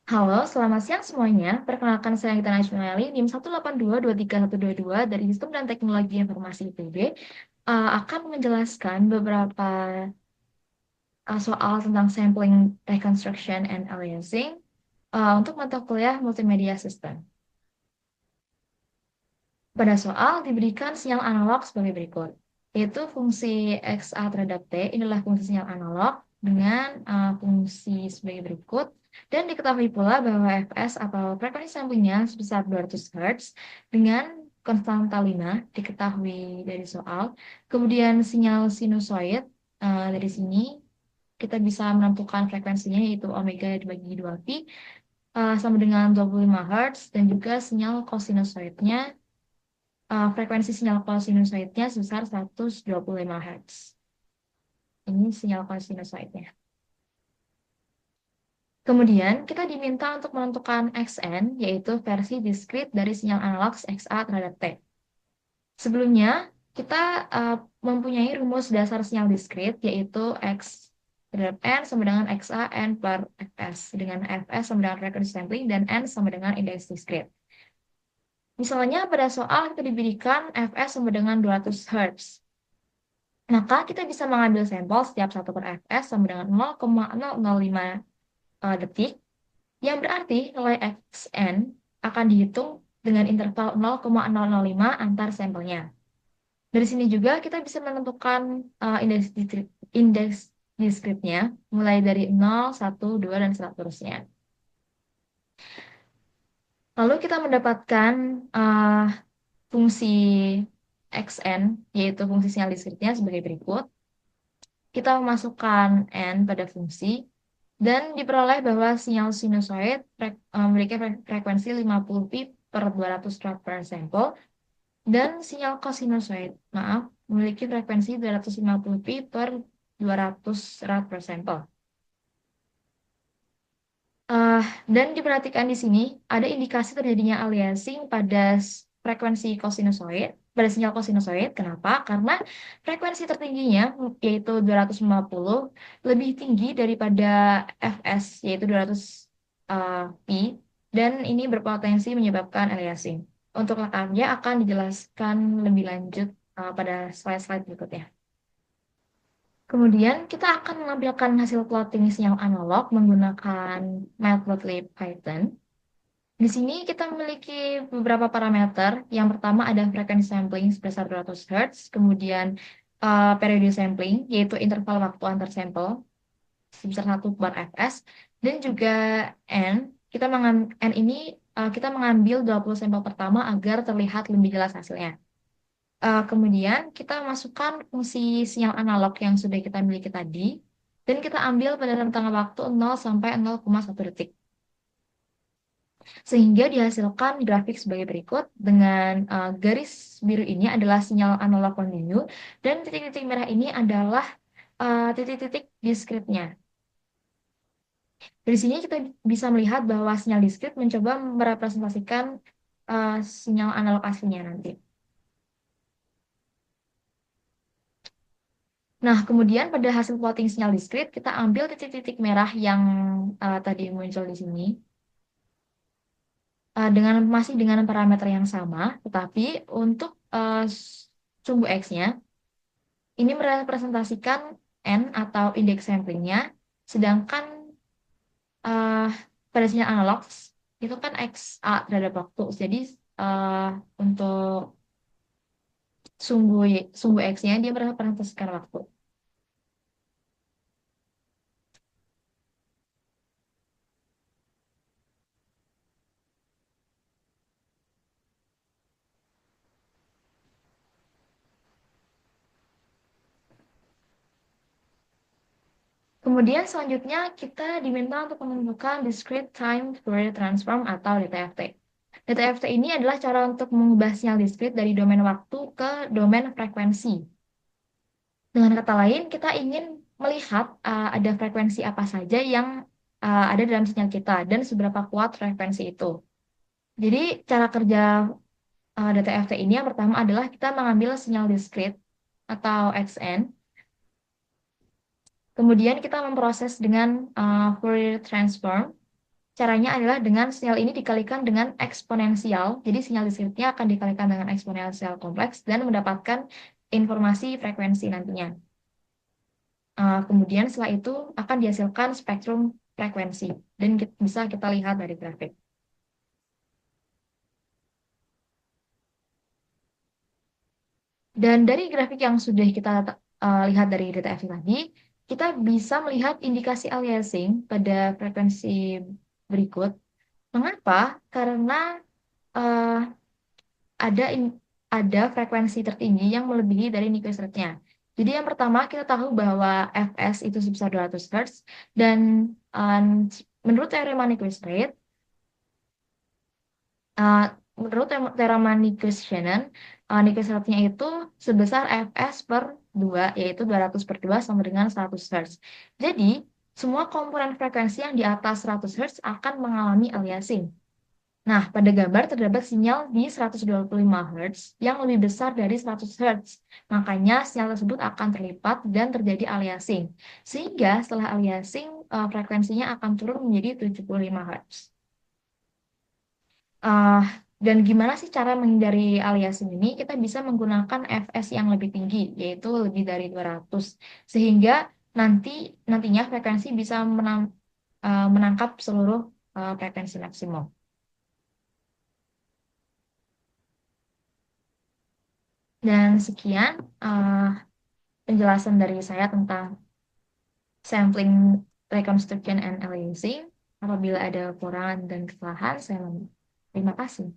Halo, selamat siang semuanya. Perkenalkan saya Gita Najmali, NIM 182232122 dari Sistem dan Teknologi Informasi IPB, akan menjelaskan beberapa soal tentang sampling, reconstruction, and aliasing untuk mata kuliah Multimedia System. Pada soal diberikan sinyal analog sebagai berikut, yaitu fungsi XA terhadap T, inilah fungsi sinyal analog dengan fungsi sebagai berikut, dan diketahui pula bahwa Fs atau frekuensi samplingnya sebesar 200 Hz dengan konstanta 5 diketahui dari soal. Kemudian sinyal sinusoid, dari sini kita bisa menentukan frekuensinya yaitu omega dibagi 2pi sama dengan 25 Hz, dan juga sinyal kosinusoidnya, frekuensi sinyal kosinusoidnya sebesar 125 Hz. Ini sinyal kosinusoidnya. Kemudian kita diminta untuk menentukan Xn, yaitu versi diskrit dari sinyal analog XA terhadap T. Sebelumnya, kita mempunyai rumus dasar sinyal diskrit, yaitu X terhadap N sama dengan XA N per Fs, dengan Fs sama dengan frekuensi sampling, dan N sama dengan indeks diskrit. Misalnya pada soal kita diberikan Fs sama dengan 200 Hz. Maka kita bisa mengambil sampel setiap 1 per Fs sama dengan 0,005 detik, yang berarti nilai Xn akan dihitung dengan interval 0,005 antar sampelnya. Dari sini juga kita bisa menentukan indeks diskritnya mulai dari 0, 1, 2, dan seterusnya. Lalu kita mendapatkan fungsi Xn, yaitu fungsi sinyal diskritnya sebagai berikut. Kita memasukkan N pada fungsi, dan diperoleh bahwa sinyal sinusoid memiliki frekuensi 50 pi per 200 Rad per sampel, dan sinyal kosinusoid, memiliki frekuensi 250 pi per 200 Rad per sampel. Dan diperhatikan di sini ada indikasi terjadinya aliasing pada frekuensi kosinusoid, pada sinyal kosinusoid. Kenapa? Karena frekuensi tertingginya yaitu 250 lebih tinggi daripada Fs yaitu 200 pi, dan ini berpotensi menyebabkan aliasing. Untuk lengkapnya akan dijelaskan lebih lanjut pada slide-slide berikutnya. Kemudian kita akan menampilkan hasil plotting sinyal analog menggunakan Matplotlib Python. Di sini kita memiliki beberapa parameter. Yang pertama ada frekuensi sampling sebesar 200 Hz, kemudian periode sampling, yaitu interval waktu antar sampel sebesar 1 per Fs, dan juga N. N ini kita mengambil 20 sampel pertama agar terlihat lebih jelas hasilnya. Kemudian kita masukkan fungsi sinyal analog yang sudah kita miliki tadi, dan kita ambil pada rentang waktu 0 sampai 0,1 detik. Sehingga dihasilkan grafik sebagai berikut, dengan garis biru ini adalah sinyal analog kontinu, dan titik-titik merah ini adalah titik-titik diskritnya. Dari sini kita bisa melihat bahwa sinyal diskrit mencoba merepresentasikan sinyal analog aslinya nanti. Nah, kemudian pada hasil plotting sinyal diskrit, kita ambil titik-titik merah yang tadi muncul di sini, masih dengan parameter yang sama, tetapi untuk sumbu X-nya, ini merepresentasikan N atau indeks samplingnya, sedangkan pada sinyal analog itu kan XA terhadap waktu. Jadi untuk sumbu X-nya dia merepresentasikan waktu. Kemudian selanjutnya kita diminta untuk menentukan discrete time Fourier transform atau DTFT. DTFT ini adalah cara untuk mengubah sinyal diskrit dari domain waktu ke domain frekuensi. Dengan kata lain, kita ingin melihat ada frekuensi apa saja yang ada dalam sinyal kita dan seberapa kuat frekuensi itu. Jadi cara kerja DTFT ini yang pertama adalah kita mengambil sinyal diskrit atau Xn. Kemudian kita memproses dengan Fourier transform caranya adalah dengan sinyal ini dikalikan dengan eksponensial. Jadi sinyal diskripnya akan dikalikan dengan eksponensial kompleks dan mendapatkan informasi frekuensi nantinya. Kemudian setelah itu akan dihasilkan spektrum frekuensi dan bisa kita lihat dari grafik. Dan dari grafik yang sudah kita lihat dari data FI tadi, kita bisa melihat indikasi aliasing pada frekuensi berikut. Mengapa? Karena eh, ada ada frekuensi tertinggi yang melebihi dari Nyquist rate-nya. Jadi yang pertama kita tahu bahwa Fs itu sebesar 200 Hz dan eh, menurut teorema Nyquist rate, eh, menurut teorema Nyquist-Shannon, Nyquist rate-nya itu sebesar Fs per 2, yaitu 200 per 2 sama dengan 100 Hz. Jadi semua komponen frekuensi yang di atas 100 Hz akan mengalami aliasing. Nah, pada gambar terdapat sinyal di 125 Hz yang lebih besar dari 100 Hz. Makanya sinyal tersebut akan terlipat dan terjadi aliasing. Sehingga setelah aliasing, frekuensinya akan turun menjadi 75 Hz. Eh, dan gimana sih cara menghindari aliasing ini? Kita bisa menggunakan Fs yang lebih tinggi, yaitu lebih dari 200. Sehingga nantinya frekuensi bisa menangkap seluruh frekuensi maksimum. Dan sekian penjelasan dari saya tentang sampling, reconstruction, and aliasing. Apabila ada kekurangan dan kesalahan, saya terima kasih.